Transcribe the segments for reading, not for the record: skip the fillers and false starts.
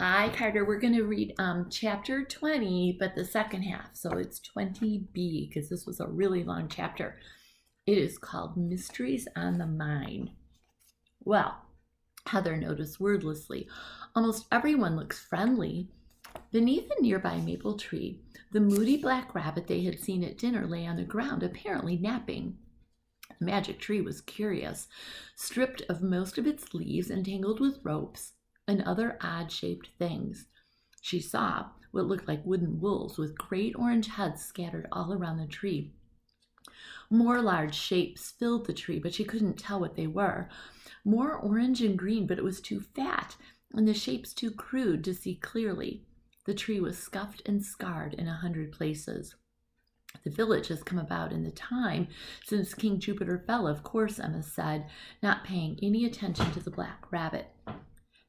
Hi, Carter. We're going to read chapter 20, but the second half. So it's 20B because this was a really long chapter. It is called Mysteries on the Mind. Well, Heather noticed wordlessly. Almost everyone looks friendly. Beneath a nearby maple tree, the moody black rabbit they had seen at dinner lay on the ground, apparently napping. The magic tree was curious, stripped of most of its leaves and tangled with ropes and other odd-shaped things. She saw what looked like wooden wolves with great orange heads scattered all around the tree. More large shapes filled the tree, but she couldn't tell what they were. More orange and green, but it was too fat, and the shapes too crude to see clearly. The tree was scuffed and scarred in 100 places. The village has come about in the time since King Jupiter fell, of course, Emma said, not paying any attention to the black rabbit.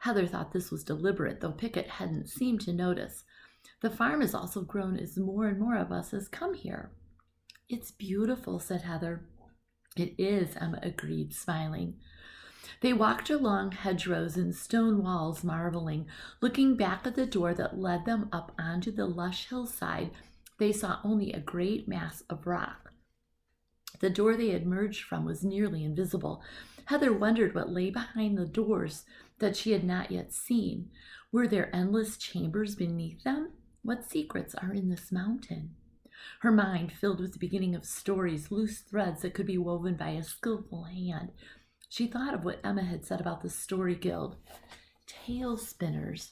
Heather thought this was deliberate, though Pickett hadn't seemed to notice. The farm has also grown as more and more of us has come here. It's beautiful, said Heather. It is, Emma agreed, smiling. They walked along hedgerows and stone walls, marveling. Looking back at the door that led them up onto the lush hillside, they saw only a great mass of rock. The door they had emerged from was nearly invisible. Heather wondered what lay behind the doors that she had not yet seen. Were there endless chambers beneath them? What secrets are in this mountain? Her mind filled with the beginning of stories, loose threads that could be woven by a skillful hand. She thought of what Emma had said about the Story Guild. Tale spinners.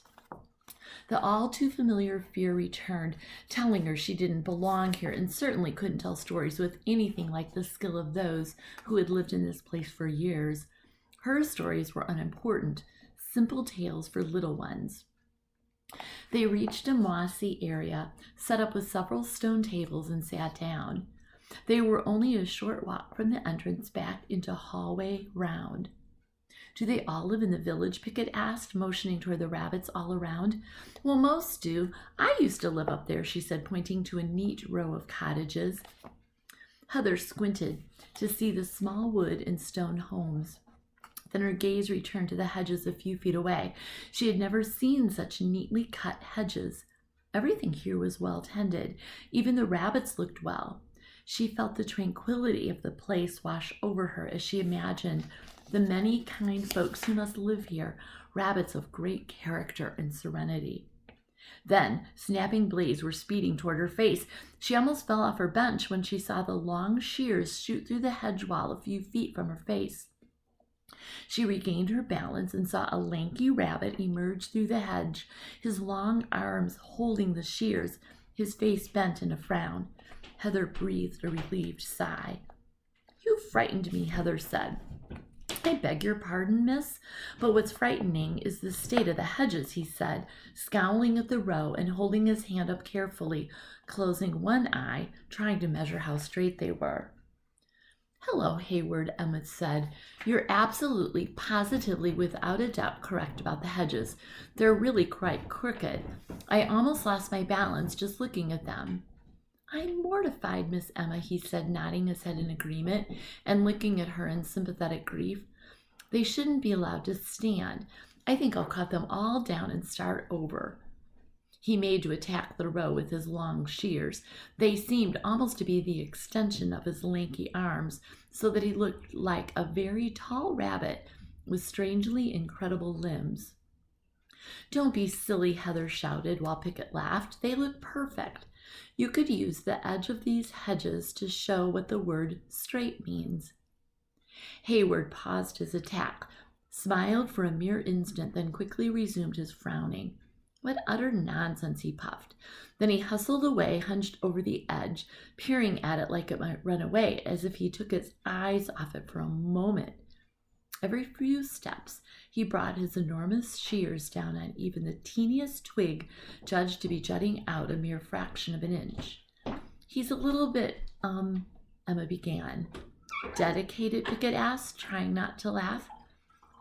The all too familiar fear returned, telling her she didn't belong here and certainly couldn't tell stories with anything like the skill of those who had lived in this place for years. Her stories were unimportant, simple tales for little ones. They reached a mossy area, set up with several stone tables, and sat down. They were only a short walk from the entrance back into hallway round. Do they all live in the village? Pickett asked, motioning toward the rabbits all around. Well, most do. I used to live up there, she said, pointing to a neat row of cottages. Heather squinted to see the small wood and stone homes. Then her gaze returned to the hedges a few feet away. She had never seen such neatly cut hedges. Everything here was well tended. Even the rabbits looked well. She felt the tranquility of the place wash over her as she imagined the many kind folks who must live here, rabbits of great character and serenity. Then, snapping blades were speeding toward her face. She almost fell off her bench when she saw the long shears shoot through the hedge wall a few feet from her face. She regained her balance and saw a lanky rabbit emerge through the hedge, his long arms holding the shears, his face bent in a frown. Heather breathed a relieved sigh. You frightened me, Heather said. I beg your pardon, miss, but what's frightening is the state of the hedges, he said, scowling at the row and holding his hand up carefully, closing one eye, trying to measure how straight they were. Hello, Hayward, Emma said. You're absolutely, positively, without a doubt correct about the hedges. They're really quite crooked. I almost lost my balance just looking at them. I'm mortified, Miss Emma, he said, nodding his head in agreement and looking at her in sympathetic grief. They shouldn't be allowed to stand. I think I'll cut them all down and start over. He made to attack the row with his long shears. They seemed almost to be the extension of his lanky arms, so that he looked like a very tall rabbit with strangely incredible limbs. Don't be silly, Heather shouted while Pickett laughed. They look perfect. You could use the edge of these hedges to show what the word straight means. Hayward paused his attack, smiled for a mere instant, then quickly resumed his frowning. What utter nonsense, he puffed. Then he hustled away, hunched over the edge, peering at it like it might run away, as if he took his eyes off it for a moment. Every few steps, he brought his enormous shears down on even the teeniest twig, judged to be jutting out a mere fraction of an inch. He's a little bit, Emma began. Dedicated, Pickett asked, trying not to laugh.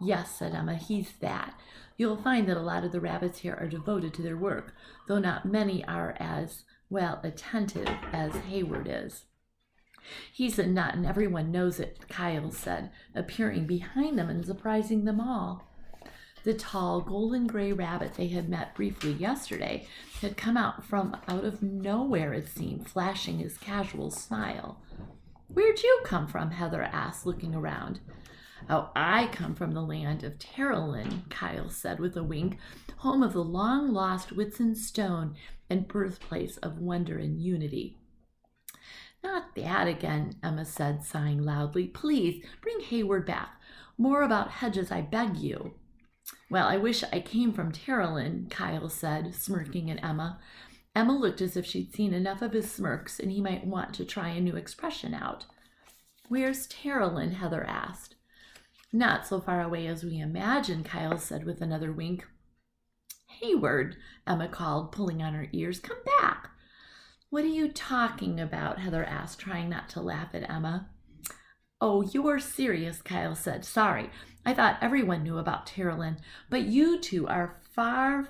Yes, said Emma, he's that. You'll find that a lot of the rabbits here are devoted to their work, though not many are as, well, attentive as Hayward is. He's a nut and everyone knows it, Kyle said, appearing behind them and surprising them all. The tall golden gray rabbit they had met briefly yesterday had come out from out of nowhere, it seemed, flashing his casual smile. "Where'd you come from?" Heather asked, looking around. "Oh, I come from the land of Terralyn," Kyle said with a wink, "home of the long-lost Whitsun Stone and birthplace of wonder and unity." "Not that again," Emma said, sighing loudly. "Please, bring Hayward back. More about hedges, I beg you." "Well, I wish I came from Terralyn," Kyle said, smirking at Emma. Emma looked as if she'd seen enough of his smirks and he might want to try a new expression out. "Where's Terralyn?" Heather asked. "Not so far away as we imagined," Kyle said with another wink. "Hayward," Emma called, pulling on her ears. "Come back." "What are you talking about?" Heather asked, trying not to laugh at Emma. "Oh, you're serious," Kyle said. "Sorry, I thought everyone knew about Terralyn, but you two are far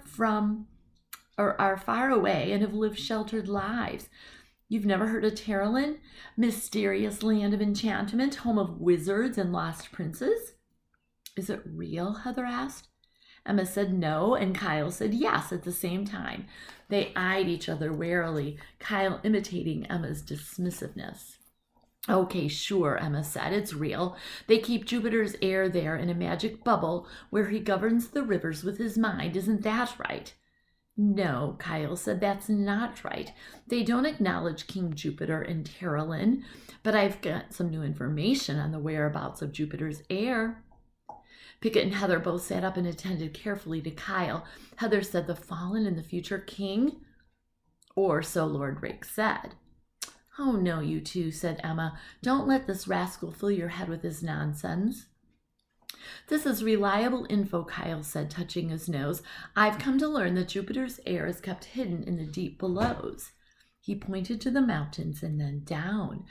away and have lived sheltered lives. You've never heard of Terralyn? Mysterious land of enchantment, home of wizards and lost princes?" "Is it real?" Heather asked. Emma said no, and Kyle said yes at the same time. They eyed each other warily, Kyle imitating Emma's dismissiveness. "Okay, sure," Emma said. "It's real. They keep Jupiter's heir there in a magic bubble where he governs the rivers with his mind. Isn't that right?" "No," Kyle said, "that's not right. They don't acknowledge King Jupiter in Terralyn, but I've got some new information on the whereabouts of Jupiter's heir." Pickett and Heather both sat up and attended carefully to Kyle. Heather said the fallen and the future king? Or so Lord Rake said. "Oh, no, you two," said Emma. "Don't let this rascal fill your head with his nonsense." "This is reliable info," Kyle said, touching his nose. "I've come to learn that Jupiter's heir is kept hidden in the deep belows." He pointed to the mountains and then down.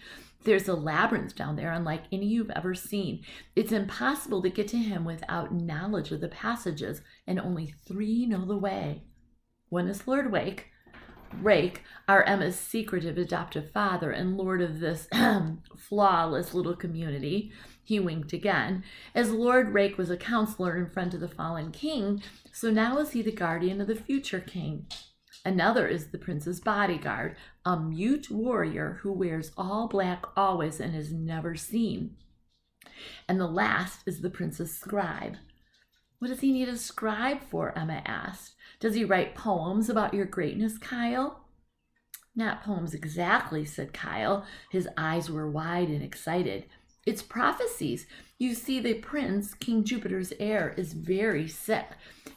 "There's a labyrinth down there unlike any you've ever seen. It's impossible to get to him without knowledge of the passages, and only 3 know the way. One is Lord Rake, our Emma's secretive adoptive father and lord of this flawless little community." He winked again. "As Lord Rake was a counselor in front of the fallen king, so now is he the guardian of the future king. Another is the prince's bodyguard, a mute warrior who wears all black always and is never seen. And the last is the prince's scribe." "What does he need a scribe for?" Emma asked. "Does he write poems about your greatness, Kyle?" "Not poems exactly," said Kyle. His eyes were wide and excited. "It's prophecies. You see, the prince, King Jupiter's heir, is very sick.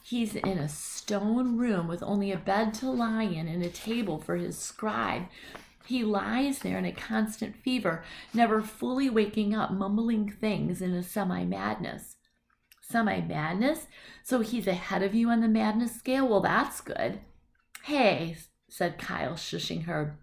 He's in a stone room with only a bed to lie in and a table for his scribe. He lies there in a constant fever, never fully waking up, mumbling things in a semi-madness." "Semi-madness? So he's ahead of you on the madness scale? Well, that's good." "Hey," said Kyle, shushing her.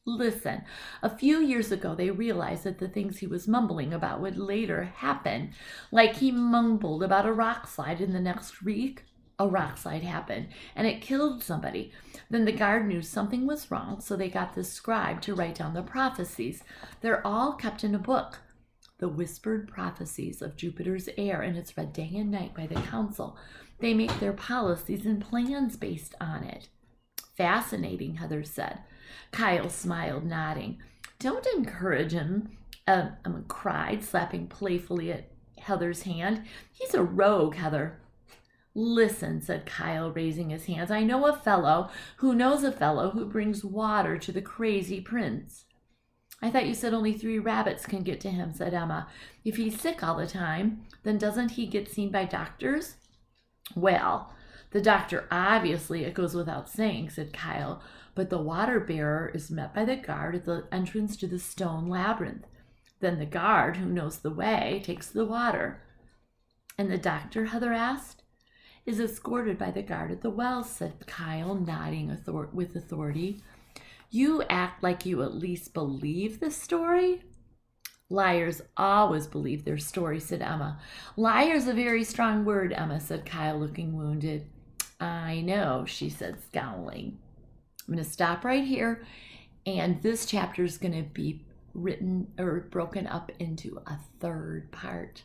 "Listen, a few years ago they realized that the things he was mumbling about would later happen. Like he mumbled about a rock slide in the next week. A rock slide happened, and it killed somebody. Then the guard knew something was wrong, so they got this scribe to write down the prophecies. They're all kept in a book. The whispered prophecies of Jupiter's heir, and it's read day and night by the council. They make their policies and plans based on it." "Fascinating," Heather said. Kyle smiled, nodding. "Don't encourage him," Emma cried, slapping playfully at Heather's hand. "He's a rogue, Heather." "Listen," said Kyle, raising his hands. "I know a fellow who knows a fellow who brings water to the crazy prince." "I thought you said only 3 rabbits can get to him," said Emma. "If he's sick all the time, then doesn't he get seen by doctors?" "Well, the doctor, obviously, it goes without saying," said Kyle, "but the water bearer is met by the guard at the entrance to the stone labyrinth. Then the guard, who knows the way, takes the water." "And the doctor," Heather asked. "Is escorted by the guard at the well," said Kyle, nodding with authority. "You act like you at least believe the story." "Liars always believe their story," said Emma. "Liar's a very strong word," Emma said, Kyle looking wounded. "I know," she said, scowling. "I'm going to stop right here, and this chapter is going to be written or broken up into a 3rd part.